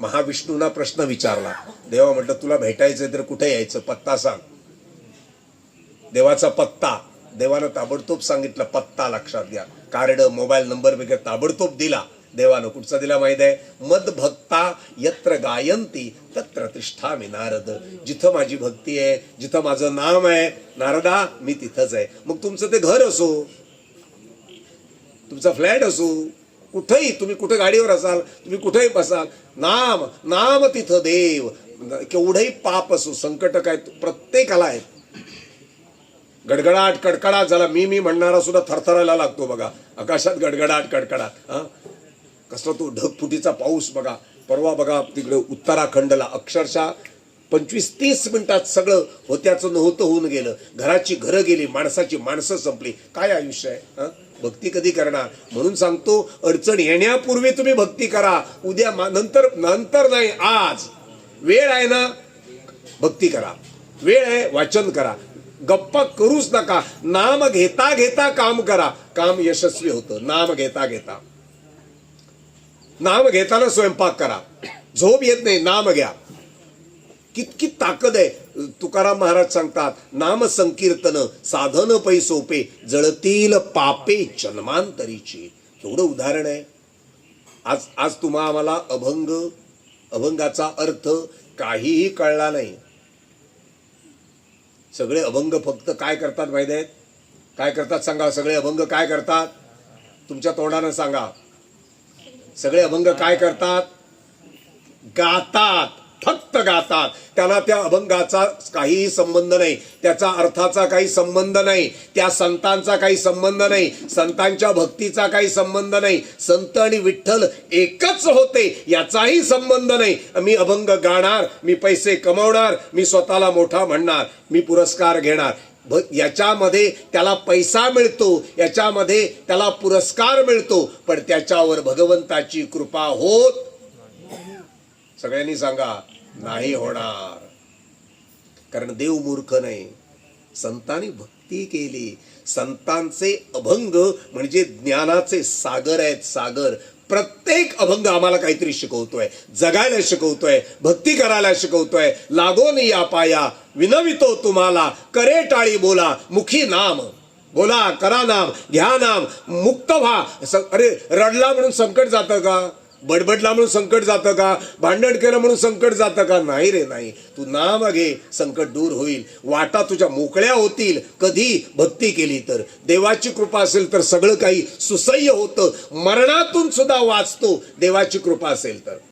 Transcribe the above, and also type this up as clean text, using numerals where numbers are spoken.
महाविष्णूंना प्रश्न विचारला. देवा म्हटलं तुला भेटायचंय तर कुठे यायचं, पत्ता सांग. देवाचा पत्ता देवानं ताबडतोब सांगितलं, पत्ता लक्षात घ्या. कार्ड, मोबाईल नंबर वगैरे ताबडतोब दिला देवानं. कुठचा दिला माहित आहे? मद भक्ता यत्र गायंती तत्र तिष्ठामि नारद. जिथं माझी भक्ती आहे, जिथं माझं नाम आहे नारदा, मी तिथंच आहे. मग तुमचं ते घर असो, तुमचा फ्लॅट असो, कुठेही तुम्ही, कुठे गाडीवर असाल, तुम्ही कुठेही बसाल, नाम नाम तिथं देव. केवढंही पाप असो, संकट काय प्रत्येकाला आहे. गडगडाट कडकडाट झाला, मी म्हणणारा सुद्धा थरथरायला लागतो बघा. आकाशात गडगडाट कडकडाट, कसला तो ढगफुटीचा पाऊस बघा. परवा बघा तिकडे उत्तराखंडला अक्षरशः 25-30 मिनिटात सगळं होत्याचं नव्हतं होऊन गेलं. घराची घरं गेली, माणसाची माणसं संपली. काय आयुष्य आहे? भक्ती कधी करणार? म्हणून सांगतो, अडचण येण्यापूर्वी तुम्ही भक्ती करा. उद्या नंतर नाही, आज वेळ आहे ना, भक्ती करा. वेळ आहे, वाचन करा. गप्पा करूच नका. नाम घेता घेता काम करा, काम यशस्वी होतं. नाम घेता घेता, नाम घेताना स्वयंपाक करा. झोप येत नाही, नाम घ्या. कितकी ताकद आहे. तुकाराम महाराज सांगतात, नाम संकीर्तन साधन पै सोपे, जळतील पापे जन्मांतरीची. एवढं उदाहरण आहे. आज तुम्हा आम्हाला अभंगाचा अर्थ काहीही कळला नाही. सगळे अभंग फक्त काय करतात माहिती आहेत? काय करतात सांगा? सगळे अभंग काय करतात? तुमच्या तोंडानं सांगा. सगळे अभंग काय करतात? गातात, फक्त गातात. त्याला त्या अभंगाचा काहीही संबंध नाही, त्याचा अर्थाचा काही संबंध नाही, त्या संतांचा काही संबंध नाही, संतांच्या भक्तीचा काही संबंध नाही. संत आणि विठ्ठल एकच होते याचाही संबंध नाही. मी अभंग गाणार, मी पैसे कमवणार, मी स्वतःला मोठा म्हणणार, मी पुरस्कार घेणार. याच्यामध्ये त्याला पैसा मिळतो, याच्यामध्ये त्याला पुरस्कार मिळतो, पण त्याच्यावर भगवंताची कृपा होत, सगळ्यांनी सांगा, नाही होणार. कारण देव मूर्ख नाही. संतांनी भक्ती केली. संतांचे अभंग म्हणजे ज्ञानाचे सागर आहेत, सागर. प्रत्येक अभंग आम्हाला काहीतरी शिकवतोय, जगायला शिकवतोय, भक्ती करायला शिकवतोय. लागोन या पाया विनवितो तुम्हाला, करे टाळी बोला मुखी नाम. बोला, करा नाम, घ्या नाम, मुक्त व्हा. अरे रडला म्हणून संकट जातं का? बडबडला म्हणून संकट जातं का? भांडण केलं म्हणून संकट जातं का? नाही रे, नाही. तू नाम घे, संकट दूर होईल. वाटा तुझ्या मोकळ्या होतील. कधी? भक्ती केली तर. देवाची कृपा असेल तर सगळं काही सुसह्य होतं. मरणातून सुद्धा वाचतो, देवाची कृपा असेल तर.